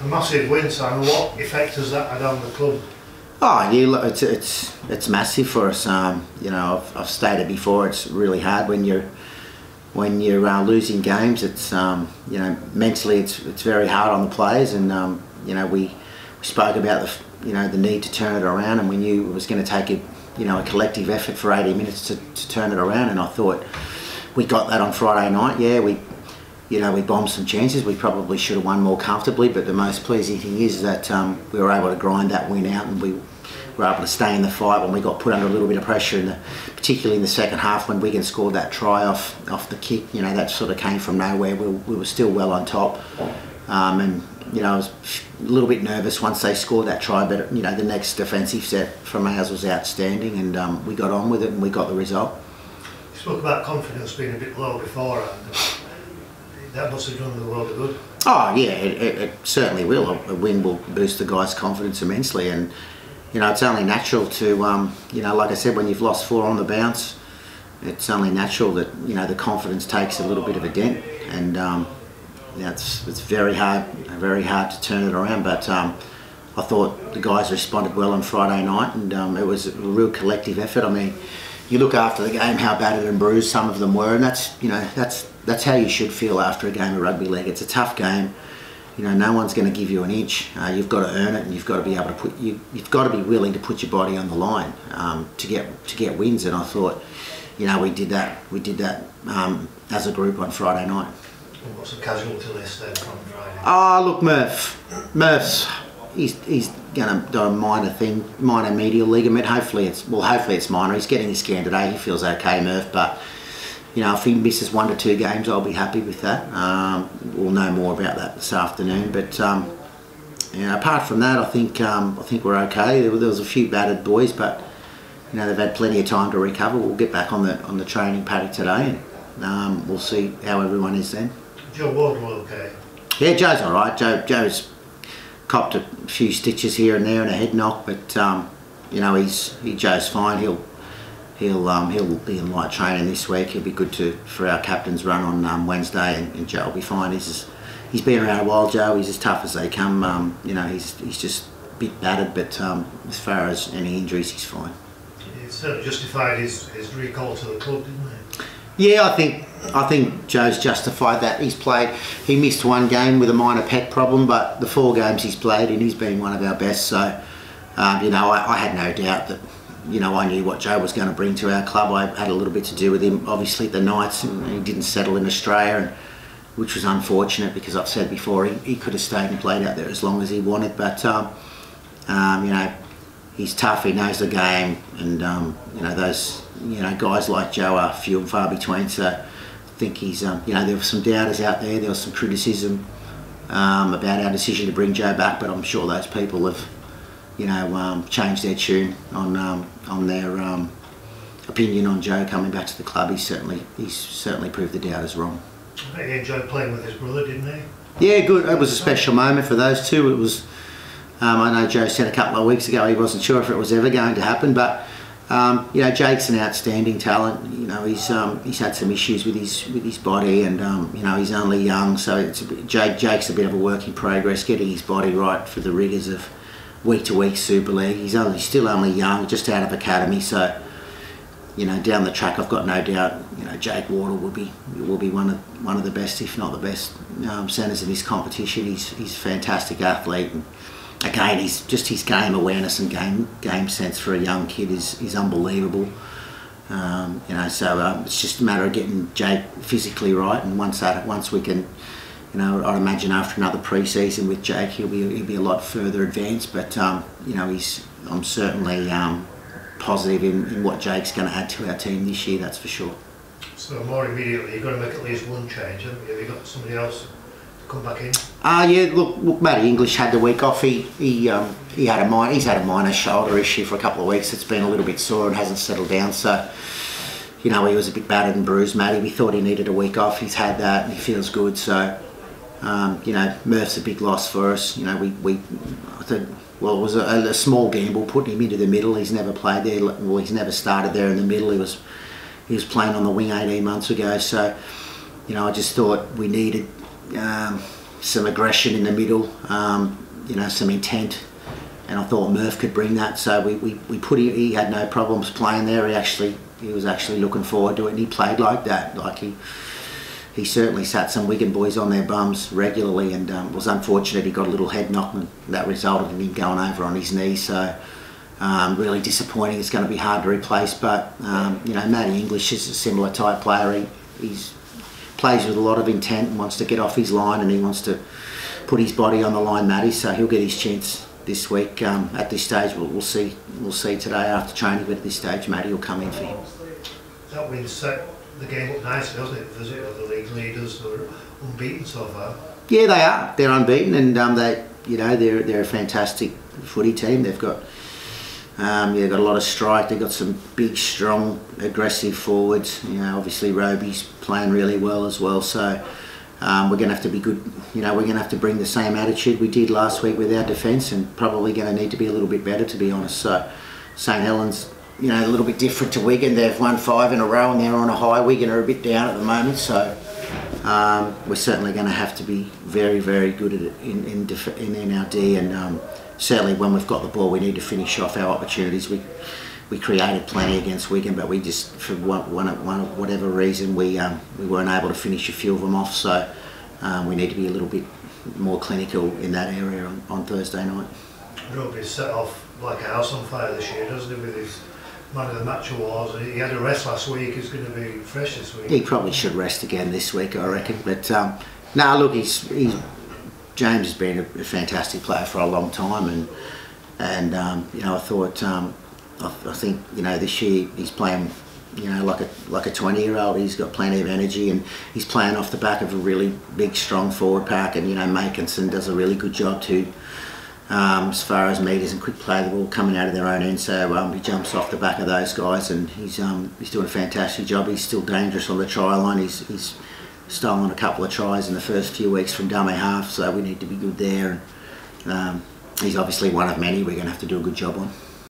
A massive win, Simon. What effect has that had on the club? Oh, yeah, it's massive for us. You know, I've stated before, it's really hard when you're losing games. It's you know, mentally it's very hard on the players, and you know, we spoke about the need to turn it around, and we knew it was going to take a collective effort for 80 minutes to turn it around, and I thought we got that on Friday night. Yeah, we bombed some chances. We probably should have won more comfortably, but the most pleasing thing is that we were able to grind that win out, and we were able to stay in the fight when we got put under a little bit of pressure, particularly in the second half when Wigan scored that try off the kick. You know, that sort of came from nowhere. We were still well on top, and you know, I was a little bit nervous once they scored that try, but you know, the next defensive set from ours was outstanding, and we got on with it and we got the result. You spoke about confidence being a bit low before, and that must have done the world of good. Oh yeah, it certainly will. A win will boost the guys' confidence immensely, and you know, it's only natural to you know, like I said, when you've lost 4 on the bounce, it's only natural that, you know, the confidence takes a little bit of a dent, and you know, it's very hard to turn it around. But I thought the guys responded well on Friday night, and it was a real collective effort. I mean, you look after the game how battered and bruised some of them were, and that's how you should feel after a game of rugby league. It's a tough game. You know, no one's going to give you an inch. You've got to earn it, and you've got to be able to you've got to be willing to put your body on the line to get wins. And I thought, you know, we did that as a group on Friday night. And what's the casualty list then from Friday? Oh, look, Murph's he's going to do a minor medial ligament. Hopefully it's minor. He's getting his scan today. He feels okay, Murph, but you know, if he misses 1 to 2 games, I'll be happy with that. We'll know more about that this afternoon. But you know, apart from that, I think we're okay. There was a few battered boys, but you know, they've had plenty of time to recover. We'll get back on the training paddock today, and we'll see how everyone is then. Joe Wardle okay? Yeah, Joe's all right. Joe's copped a few stitches here and there and a head knock, but you know, Joe's fine. He'll be in light training this week. He'll be good for our captain's run on Wednesday, and Joe will be fine. He's been around a while, Joe. He's as tough as they come. You know, he's just a bit battered, but as far as any injuries, he's fine. He certainly justified his recall to the club, didn't he? Yeah, I think Joe's justified that. He missed 1 game with a minor pec problem, but the 4 games he's played in, he's been one of our best. So you know, I had no doubt that, you know, I knew what Joe was going to bring to our club. I had a little bit to do with him, obviously, at the Knights, and he didn't settle in Australia, which was unfortunate because I've said before he could have stayed and played out there as long as he wanted. But you know, he's tough. He knows the game, and you know, those guys like Joe are few and far between. So I think he's you know, there were some doubters out there. There was some criticism about our decision to bring Joe back, but I'm sure those people have, you know, changed their tune on their opinion on Joe coming back to the club. He's certainly proved the doubters wrong. I bet he enjoyed playing with his brother, didn't he? Yeah, good. It was a special moment for those two. It was. I know Joe said a couple of weeks ago he wasn't sure if it was ever going to happen, but you know, Jake's an outstanding talent. You know, he's had some issues with his body, and you know, he's only young, so Jake's a bit of a work in progress, getting his body right for the rigours of week-to-week Super League. He's still only young, just out of academy, so you know, down the track, I've got no doubt, you know, Jake Wardle will be one of the best, if not the best, centres in this competition. He's a fantastic athlete, and again, his game awareness and game sense for a young kid is unbelievable. You know, so it's just a matter of getting Jake physically right, and once we can, you know, I'd imagine after another pre-season with Jake, he'll be a lot further advanced. But you know, I'm certainly positive in what Jake's going to add to our team this year. That's for sure. So more immediately, you've got to make at least 1 change, haven't you? Have you got somebody else to come back in? Yeah. Look, Matty English had the week off. He's had a minor shoulder issue for a couple of weeks. It's been a little bit sore and hasn't settled down. So, you know, he was a bit battered and bruised, Matty. We thought he needed a week off. He's had that, and he feels good. So, you know, Murph's a big loss for us. You know, I thought, well, it was a small gamble putting him into the middle. He's never played there. Well, he's never started there in the middle. He was playing on the wing 18 months ago. So, you know, I just thought we needed some aggression in the middle, you know, some intent, and I thought Murph could bring that. So we put him. He had no problems playing there. He was actually looking forward to it, and he played like that. Like he certainly sat some Wigan boys on their bums regularly, and was unfortunate he got a little head knock, and that resulted in him going over on his knee. So really disappointing. It's going to be hard to replace, but you know, Matty English is a similar type player. He's plays with a lot of intent and wants to get off his line, and he wants to put his body on the line, Matty. So he'll get his chance this week. At this stage, we'll see today after training, but at this stage, Matty will come in for him. That win set the game up nicely, doesn't it? Visit of the league leaders who are unbeaten so far. Yeah, they are. They're unbeaten, and they're a fantastic footy team. They've got got a lot of strike. They've got some big, strong, aggressive forwards. You know, obviously Roby's playing really well as well. So we're going to have to be good. You know, we're going to have to bring the same attitude we did last week with our defence, and probably going to need to be a little bit better, to be honest. So St Helens, you know, a little bit different to Wigan. They've won 5 in a row and they're on a high. Wigan are a bit down at the moment, so we're certainly going to have to be very, very good at it in NRD, and certainly when we've got the ball, we need to finish off our opportunities. We created plenty against Wigan, but we just, for whatever reason, we weren't able to finish a few of them off. So we need to be a little bit more clinical in that area on Thursday night. Roby's set off like a house on fire this year, doesn't he, with his man of the match awards? He had a rest last week. He's going to be fresh this week. He probably should rest again this week, I reckon. But no, look, James has been a fantastic player for a long time, and you know, I think you know, this year he's playing, you know, like a 20-year-old. He's got plenty of energy, and he's playing off the back of a really big, strong forward pack. And you know, Makinson does a really good job too, as far as meters and quick play, the ball coming out of their own end. So he jumps off the back of those guys, and he's doing a fantastic job. He's still dangerous on the try line. He's stolen a couple of tries in the first few weeks from dummy half, so we need to be good there. He's obviously one of many we're going to have to do a good job on.